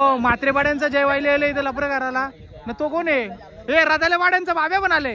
हो म्हात्रेपाड्यांचा जय वाहिले आले इथे लफडं करायला ना. तो कोण आहे? हे राधाले वाड्यांचा बाब्या पण आले.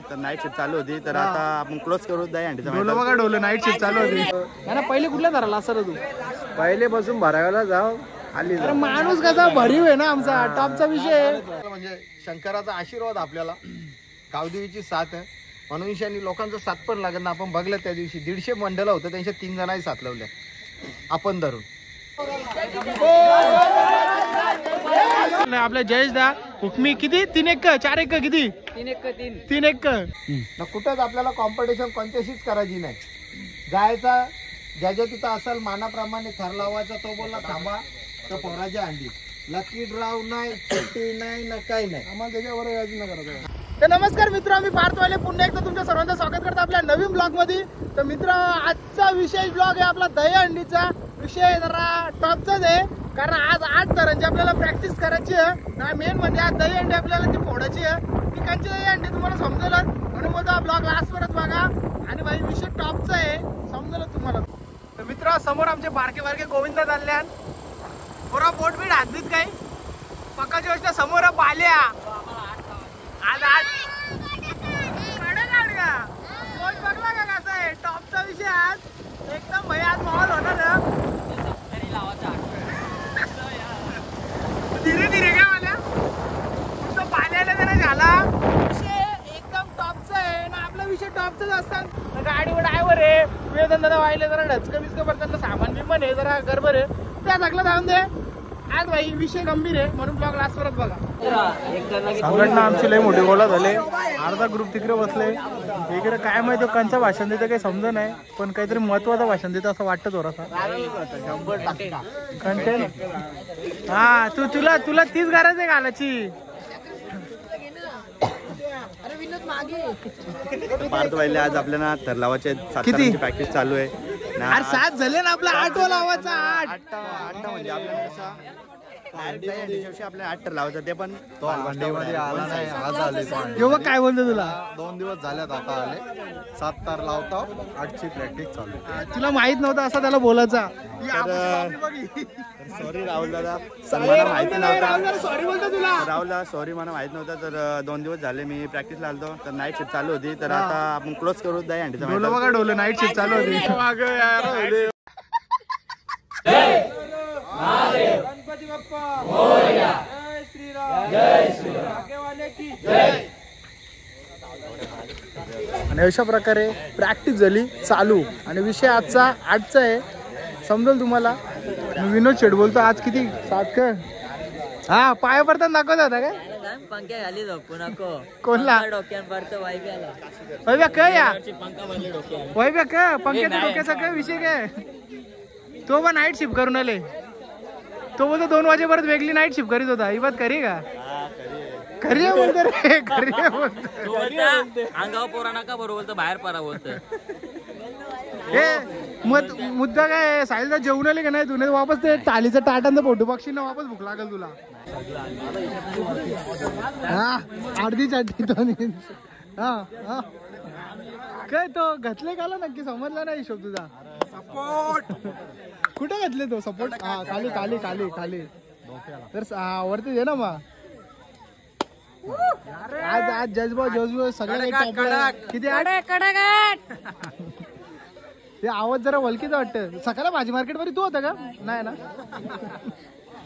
तर नाईट शिफ्ट चालू होती तर आता आपण क्लोज करू दहीहंडीचा. बघा डोलं नाईट शिफ्ट चालू होती ना. पहिले कुठल्या धराला सर तू? पहिले बसून भराव्याला जाऊ आली. अरे माणूस कसा भरीव आहे ना आमचा. टॉपचा विषय म्हणजे शंकराचा आशीर्वाद आपल्याला, कावदेवीची साथ आहे. मनुष्यानी लोकांचा साथ पण लागत ना. आपण बघलं त्या दिवशी 150 मंडळ होतं, त्यांच्या 3 जणांनी साथ लावल्या आपण धरून. आपल्या जयेश दा हुकमी किती 3 1 4 1 किती 3 1 कुठंच आपल्याला कॉम्पिटिशन कोणत्याशीच करायची नाही. जायचा ज्याच्या तिथं असेल मानाप्रमाणे थर लावायचा. तो बोलला थांबा तर पोराच्या अंडी. लकी ड्राव नाही, चिठ्ठी नाही ना, काही नाही. आम्हाला त्याच्यावर व्याज न करायचं. तर नमस्कार मित्र, आम्ही पार्थवाले पुन्हा एकदा तुमच्या सर्वांचं स्वागत करतो आपल्या नवीन ब्लॉग मध्ये. तर मित्र आजचा विशेष ब्लॉग आहे आपला दहीहंडीचा. विषय जरा टॉपचाच आहे कारण आज 8 तरांची आपल्याला प्रॅक्टिस करायची आहे. मेन म्हणजे आज दहीहंडी आपल्याला ती फोडायची आहे. पिकांची दहीहंडी तुम्हाला समजेलच म्हणून बोलतो हा ब्लॉग लास्ट परत बघा. आणि भाई विषय टॉपचा आहे, समजेलच तुम्हाला. तर मित्र समोर आमचे बारके बारके गोविंद चालल्यान पुरा बोटबीट हातबीत काही पक्काची गोष्ट समोर बाल्या. आज बघला का कसं आहे टॉपचा विषय. आज एकदम भाई आज माहोल होणार धीरे धीरे काय मला तुमचं पाण्याला जरा झाला. विषय एकदम टॉपचा आहे ना. आपला विषय टॉपचाच असतात. गाडीवर ड्रायव्हर आहे, वेदन दादा वाहिले जरा ढचकं बिचकं पडतात, सामान बिमान आहे जरा गडबड आहे, त्या सगळं जाऊन दे. आज भाई विषय गंभीर आहे म्हणून ब्लॉग लास्ट परत बघा. संघटना आमची लय मोठी गोळा झाले. अर्धा ग्रुप तिकडे बसले. इकडे काय माहिती कंचं भाषण देतं काही समज नाही, पण काहीतरी महत्वाचं भाषण देतं असं वाटतं थोडासा. कंटेंट हा तुला तीच गरज आहे घालायची. पार्थ वाहिले आज आपल्याला थर लावायचे किती प्रॅक्टिस चालू आहे. 7 झाले ना आपला 8 लावायचा. 8 म्हणजे आपल्याला कसं आपल्याला 8 लावायचं. ते पण तो मध्ये आला नाही, आज आले. काय बोलतो तुला? 2 दिवस झाल्यात आता आले. 7 तार लावतो, 8ची प्रॅक्टिस चालू आहे. तुला माहित नव्हतं असं त्याला बोलायचा. सॉरी राहुल दादा, मला माहिती नव्हतं. सॉरी बोलतो तुला राहुल दादा, सॉरी मला माहित नव्हतं. तर 2 दिवस झाले मी प्रॅक्टिसला आलतो. तर नाईट शिफ्ट चालू होती तर आता आपण क्लोज करू दहीहंडीचा. बघा डोलं नाईट शिफ्ट चालू होती. गणपती बाप्पा मोरया, जय श्रीराम, जय श्रीराम. आणि अशा प्रकारे प्रॅक्टिस झाली चालू. आणि विषय आजचा आहे, समजेल तुम्हाला. विनोद शेठ बोलतो आज किती 7 का. हा पाया पडताना दाखवत होता काय पंख्या खाली झोपू नको. कोणला डोक्यान पडतं वायब्याला. वैब्या काय या वैब्या का पंख्याच्या डोक्याचा काय विषय काय. तो पण नाईट शिफ्ट करून आले. तो बोलतो 2 वाजेपर्यंत वेगळी नाईट शिफ्ट करीत होता. ही बात खरी का? खरी आहे बोलतो रे, खरी आहे बोलतो. अंगावर पोरा नका बरोबर बोलतं, बाहेर परा बोलतं. हे मुद्दा काय साहिलला जेवण आले का नाही तुने वापस ते टालीचा टाटांचा फोटो बघशील ना, वापस भूक लागेल तुला. हा अर्धी चाटी तो. हा काय तो घातले काला नक्की समजला नाही हिशोब तुझा. सपोर्ट कुठे घातले तो सपोर्ट? हा खाली खाली खाली खाली तर वरती दे ना. मग आज जजबा सगळ्या किती ते आवाज जरा वलकीचा वाटतं. सकाळला भाजी मार्केट मध्ये तू होता का? नाही ना.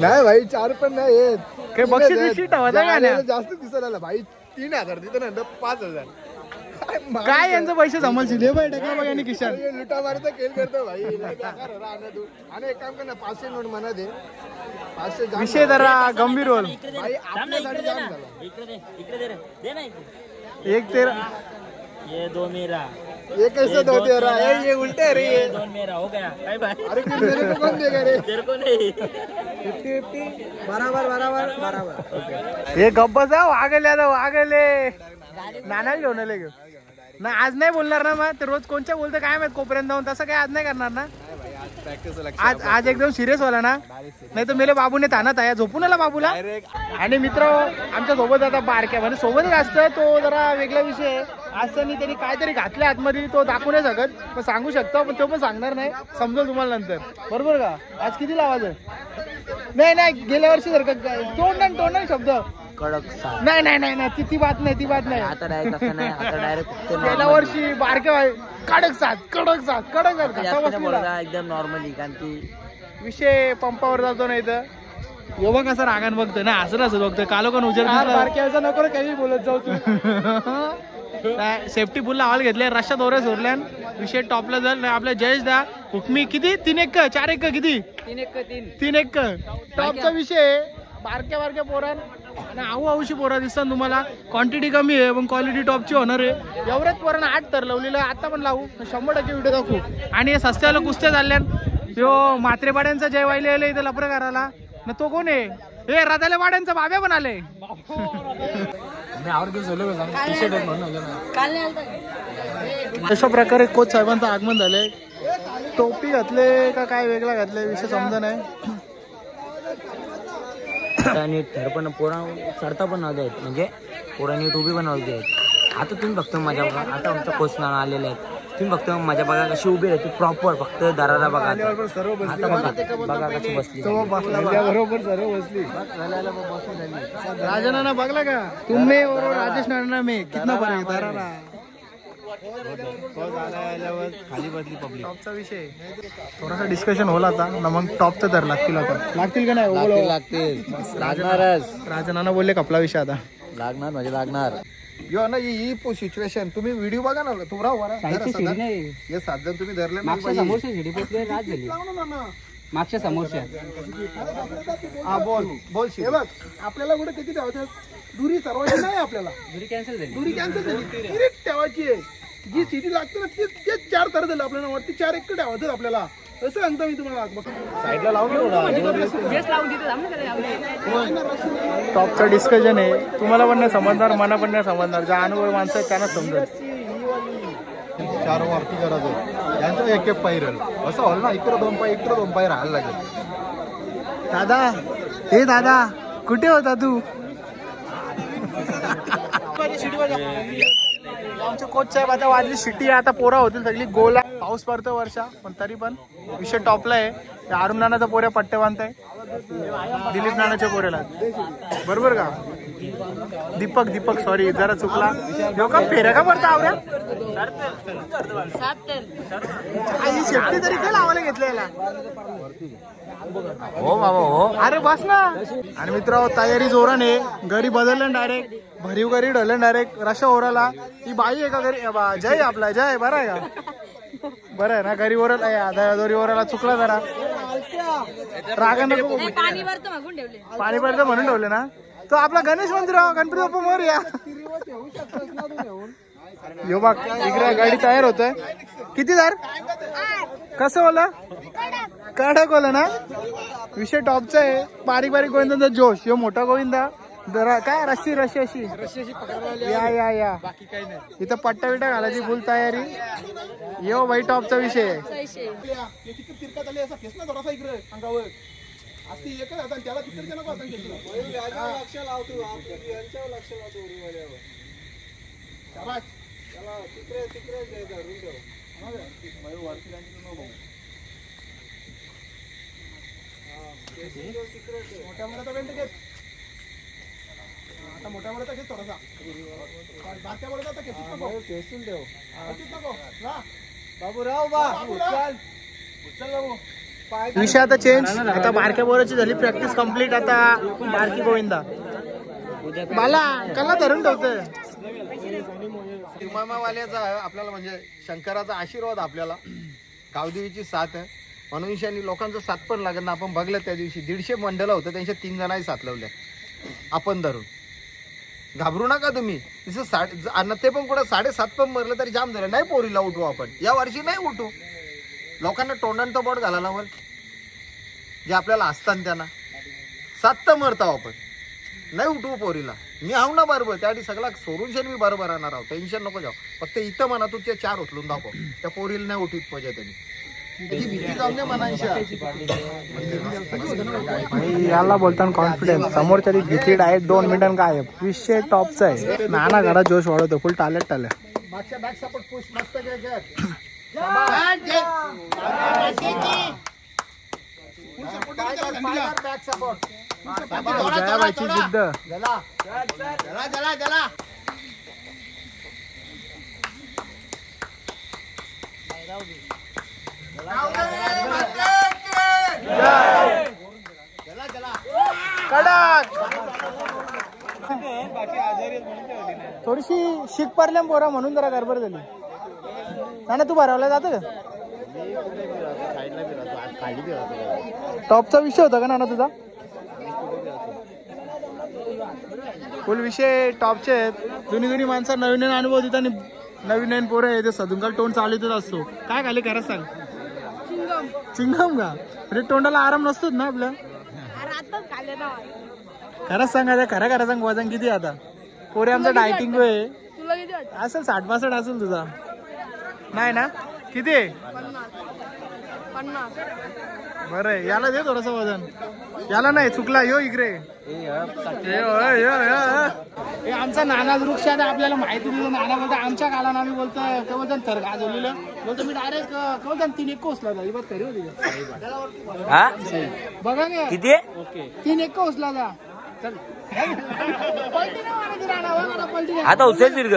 नाही भाई 4 पण नाही येत. काही बक्षीस बिक्षीस ठेवायचा का? जास्त दिसायला भाई 3000 तिथं ना 5000. काय यांचं पैसे जमलशील हे बाई टाकला बघ. यांनी किशान लुटा मारता खेळ करतो भाई. आणि एक काम कर ना 500 नोट म्हणा दे. 500 विषय जरा गंभीर होल. भाई आपल्यासाठी जाम झाला. इकडे दे ना. 1 13 ये 2 मेरा, ये कैसे 2 13 है? ये उल्टे है रे. ये 2 मेरा हो गया. Bye bye. अरे मेरे को कौन देगा रे? तेरे को नहीं. 50-50 बराबर. हे गप्पा जा वागले. आता वागले नाना घेऊन आले ग ना. आज नाही बोलणार ना. मग रोज कोणच्या बोलतं काय माहित कोपऱ्यात जाऊन. तसं काय आज नाही करणार ना. आज एकदम सिरियस होला ना. नाही तर मेले बाबूने तानात आहे. झोपून आला बाबूला. आणि मित्र आमच्या सोबत आता बारक्या म्हणजे सोबतच असतं. तो जरा वेगळा विषय असं त्यांनी काहीतरी घातलं आतमध्ये, तो दाखवू नाही शकत, पण सांगू शकतो, पण तो पण सांगणार नाही, समजेल तुम्हाला नंतर. बरोबर का? आज किती लावायचं? नाही नाही, गेल्या वर्षी जर का तोंड शब्द कडक सात. नाही नाही नाही नाही, ती बात नाही, ती बात नाही. आता डायरेक्ट असं नाही, आता डायरेक्ट गेल्या वर्षी बारके कडक साथ कसा बसलेला एकदम नॉर्मली. कारण की विषय पंपावर जातो नाही तर एवढा कसा रागान बघतोय ना, असं असं बघतोय कालो कोण उजेड बारक्याचा नको काही बोलत जाऊ तू. सेफ्टी पुल हॉल घेतले, रश्या दोऱ्या सोडल्यान विषय टॉपला जाईल. आपल्या जयेश दा हुकमी किती 3-1 4-1 किती 3-1 टॉपचा विषय. बारक्या पोरान आणि आऊशी पोरा दिसतात तुम्हाला. क्वांटिटी कमी आहे पण क्वालिटी टॉपची होणार आहे. एवढ्याच पोरांना 8 तर लावलेलं आहे. आता पण लावू 100% व्हिडिओ दाखवू. आणि हे सस्त्याला कुस्त्या चालल्यान. तो म्हात्रेपाड्यांचा जय वाहिले आले इथं लपरं करायला ना. तो कोण आहे? हे राधाले वाड्यांचा बाब्या पण आले. अशा प्रकारे कोच साहेबांचं आगमन झालंय. टोपी घातले का काय वेगळा घातले विषय समजा नाही. नीट थर पण पोरा चढता पण नव्हते आहेत, म्हणजे पोरा नीट उभी पण नव्हती आहेत. आता तुम्ही फक्त माझ्या बघा, आता आमच्या कोच नाना आलेले आहेत. तुम्ही फक्त माझ्या बघा कशी उभी राहते प्रॉपर, फक्त दरारा बघा. आता बघा कशी बसली बरोबर सर्व बसली. राजनाना बघला का तुम्ही राजेश नाना मी कितना फरक दरारा खाली बदली पब्लिक. टॉपचा विषय थोडासा डिस्कशन होला आता ना, मग टॉपचा दर लागतील का नाही लागतील लागणारच. राजनाना बोलले कपला विषय आता लागणार म्हणजे लागणार. यो ना ही सिच्युएशन तुम्ही व्हिडिओ बघा ना, थोडा हे साधन तुम्ही धरले मागच्या समोरच्या. हा बोल हे बघ आपल्याला कुठे किती ठेवायचं? दुरी सर्वांची नाही, आपल्याला दुरी कॅन्सल झाली. ठेवायची आहे जी सिटी लागते ना, तेच 4 तर झालं आपल्याला. वरती 4-1 ठेवायचं आपल्याला. असं सांगतो मी तुम्हाला. साईडला लावून टॉपचं डिस्कशन आहे. तुम्हाला पण नाही समजणार, मला पण नाही समजणार. ज्या अनुभव माणसं आहेत त्यांना समजत. 4 वरती गरज आहे यांचं एक पायरल असं होईल ना. इकडे 2 पाय इकडे 2 पाय राहायला लागेल. दादा हे दादा कुठे होता तू? आमचे कोच साहेब आता वाजली शिटी. आता पोरा होतील सगळी गोला. पाऊस पडतो वर्षा, पण तरी पण विषय टॉपला आहे. अरुण नानाचा पोऱ्या पट्टे बांधताय, दिलीप नानाच्या पोऱ्याला. बरोबर का? दीपक सॉरी जरा चुकला. का फेऱ्या का पडता आवड्या शेफ्टी तरी काय लावायला घेतलेला. हो बाबा हो. अरे बस ना. आणि मित्र तयारी जोराने. घरी बदललं डायरेक्ट, भरीव घरी ढळलं डायरेक्ट. रशा ओराला ही बाई आहे का घरी? जय आपला जय बरं आहे का? बरं आहे ना. घरी ओरला दोरी ओराला चुकला जरा. रागा नको पाणी भरतं म्हणून ठेवले ना. तो आपला गणेश मंदिर गणपती बाप्पा मोरया. यो बघ इकडे गाडी तयार होतोय. किती दार कसं बोला कडक बोला ना. विषय टॉपचा आहे. बारीक गोविंदांचा जोश. यो मोठा गोविंदा जरा काय रशी अशी या बाकी काही नाही. इथं पट्टा बिट्टा घालायची फुल तयारी. यो बाई टॉपचा विषय आहे. विषय आता चेंज. आता बारक्या बोराची झाली प्रॅक्टिस कम्प्लीट. आता बारकी गोविंदा मला कला धरून ठेवतोय. वाल्याचा आपल्याला म्हणजे शंकराचा आशीर्वाद आपल्याला. गावदेवीची साथ आहे. मनुष्यानी लोकांचा साथ पण लागत ना. आपण बघलं त्या दिवशी 150 मंडळ होतं, त्यांच्या 3 जणांनी साथ लावल्या आपण धरून. घाबरू नका तुम्ही. जसं ते पण कुठं 7.5 पण मरलं तरी जाम झालं. नाही पोरीला उठू आपण या वर्षी, नाही उठू. लोकांना तोंडान तो बोट घालायला वर जे आपल्याला असतात त्यांना 7 तर मरताव आपण. नाही उठवू पोरीला. मी आहो ना बरोबर. त्यासाठी सगळा सोडून शेन मी बरोबर राहणार आहोत. टेन्शन नको जाऊ. फक्त इथं म्हणा तू 4 उचलून दाखव. त्या पोरीला नाही उठीत पाहिजे त्यांनी. याला बोलताना कॉन्फिडन्स. समोरच्या भीती डायरेक्ट 2 मिनिटांनी काय विषय टॉपचा आहे. नाना घरात जोश वाढवतो फुल टालेट मागच्या बॅक सपोर्ट पुश मस्त काय कर बॅक सपोर्ट जयाबाईची जिद्द. कडक. थोडीशी शीक पडल्या पोरा म्हणून जरा गडबड झाली. ना तू भरावला जातं का? टॉपचा विषय होता का ना तुझा? फुल विषय टॉपचे आहेत. जुनी माणसं नवीन नवीन अनुभव देतात आणि नवीन नवीन पोरं आहे ते सदुंकाल तोंड चालतच असतो. काय खाली खरंच सांग. चिंगम का? म्हणजे तोंडाला आराम नसतोच ना आपलं. खरंच सांगा खरं खरं सांग. वजन किती आता? पोरे आमचं डायटिंग आहे असेल 60-62 असेल तुझा. नाही ना? किती आहे? 50. बरं याला दे थोडस वजन. याला नाही चुकला. यो इकडे. हे आमचा नाना वृक्ष आहे. आपल्याला माहिती दिलं. नाना बोलतो आमच्या काळानं आम्ही बोलतो कवजन थर गाजवलेलं बोलतो. मी डायरेक्ट कवजन 3-1 कोसला होता. ही बघ खरी होती बघा ना किती 3-1 कोसला जा. आता उचल दीर्घ.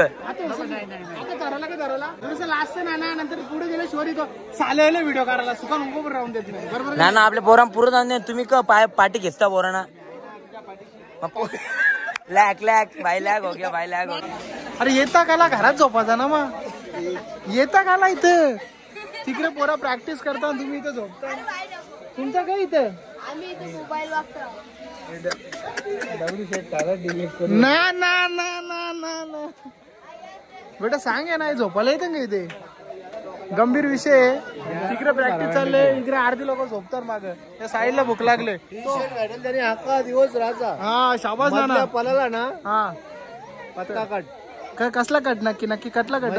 लास्ट नाना नंतर पुढे गेले शोरी चालले व्हिडिओ करायला सुका नको राहून देत नाही. बरोबर ना ना आपल्या पोरां पुरत आणले. तुम्ही का पाठी घेता पोरांना. लॅक लॅक बाय लॅक हो गया बाय लॅक हो. अरे येता काला घरात झोपायचा ना मग. येता काला इथं तिकडे पोरा प्रॅक्टिस करता तुम्ही इथं झोपता. तुमचं काय इथं आम्ही इथे मोबाईल वापरतो. ना ना ना ना ना ना बेटा सांग नाही झोपायला येतं का इथे. गंभीर विषय आहे. तिकडे प्रॅक्टिस चालले इकडे अर्धी लोक झोपतात माग. त्या साईडला भूक लागले. त्याने अख्खा दिवस राहायचा. हा शाबास ना पळाला ना. हा पत्ता कट काय कसला कट नक्की कटला कट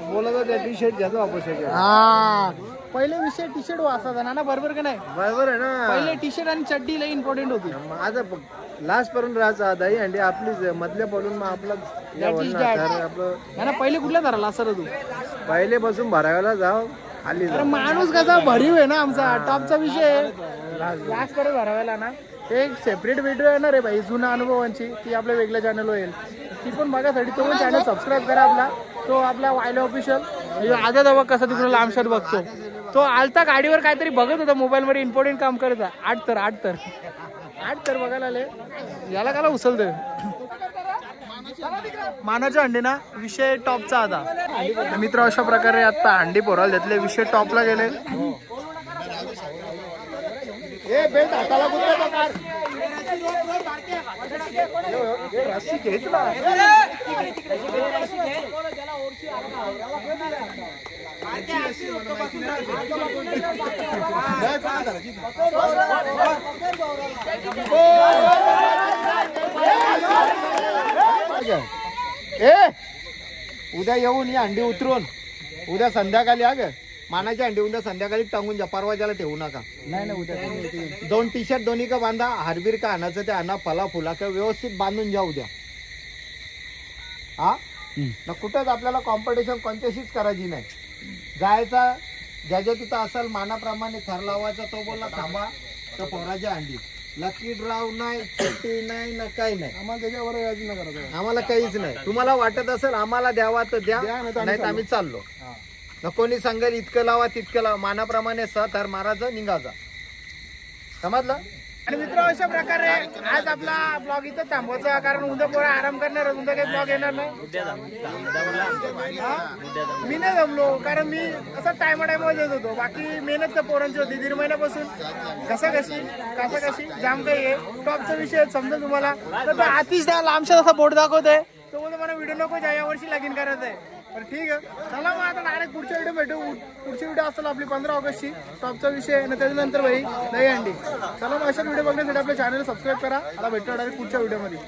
बोलायचा त्या टी शर्ट घ्यायचा वापस. हा पहिले विषय टी शर्ट वाचायचा ना बरोबर का नाही. बरोबर आहे ना. पहिले टी शर्ट आणि चड्डी लई इम्पॉर्टंट होती. आता लास्ट पर्यंत राहायचा. दही अंडी आपलीच मधल्या पडून मग आपलं पहिले कुठल्या धराला असं तू पहिले बसून भरायला जाव खाली. माणूस कसा भरीव आहे ना आमचा. टॉपचा विषय लास्ट पर्यंत भरावायला ना. एक सेपरेट व्हिडिओ येणार आहे भाई जुना अनुभवांची. ती आपल्या वेगळ्या चॅनल होईल. ती पण बघासाठी तो पण चॅनल सबस्क्राईब करा आपला. तो आपला वायला ऑफिशियल. आधा दवा कसा तिकडे लांबशात बघतो. तो आलता गाडीवर काहीतरी बघत होता मोबाईल मध्ये. इम्पॉर्टंट काम करत. 8 तर बघायला आले. याला काला उचलतोय मानाच्या अंडी ना. विषय टॉपचा आता मित्र. अशा प्रकारे आता अंडी पोराला घेतले. विषय टॉपला गेले. रस्सी घेच ना. उद्या येऊन ही अंडी उतरून उद्या संध्याकाळी ग मानाची अंडी उद्या संध्याकाळी टांगून जा. परवा ज्याला ठेवू नका. नाही उद्या 2 टी शर्ट दोन्ही का बांधा. हारबीर का आणायचं ते आणा. फला फुला का व्यवस्थित बांधून जा उद्या. हा ना कुठंच आपल्याला कॉम्पिटिशन कोणत्याशीच करायची नाही. जायचा ज्याच्या तिथं असेल मानाप्रमाणे थर लावायचा. तो बोलला थांबा तर पोराच्या अंडी. लकी ड्राव नाही चिठ्ठी नाही ना काही नाही. आम्हाला त्याच्यावर व्याज न करायचं. आम्हाला काहीच नाही. तुम्हाला वाटत असेल आम्हाला द्यावा तर द्या. नाही तर आम्ही चाललो. न कोणी सांगेल इतकं लावा तितकं लावा. मानाप्रमाणे थर मारायचं निघायचा. समजलं. आणि मित्र अशा प्रकारे आज आपला ब्लॉग इथं थांबवायचा. कारण उद्या पोरा आराम करणार. उद्या काही ब्लॉग येणार नाही. मी नाही जमलो कारण मी असं टायमा येत होतो. बाकी मेहनत तर पोरांची होती 1.5 महिन्यापासून. कशी जाम काही आहे. टॉपचा विषय समजा तुम्हाला तर आतिश द्या लांबशा जसा बोट दाखवतोय. तो बोलतो मला व्हिडिओ नको जा यावर्षी लगीन करायचं आहे. तर ठीक आहे चला मग आता डायरेक्ट पुढच्या व्हिडिओ भेटू. पुढची व्हिडिओ असेल आपली 15 ऑगस्टची. टॉपचा विषय आणि त्याच्यानंतर भाई दही अंडी. चला मग अशा व्हिडिओ बघण्यासाठी आपल्या चॅनल सबस्क्राईब करा. आता भेटतो डायरेक्ट पुढच्या व्हिडिओमध्ये.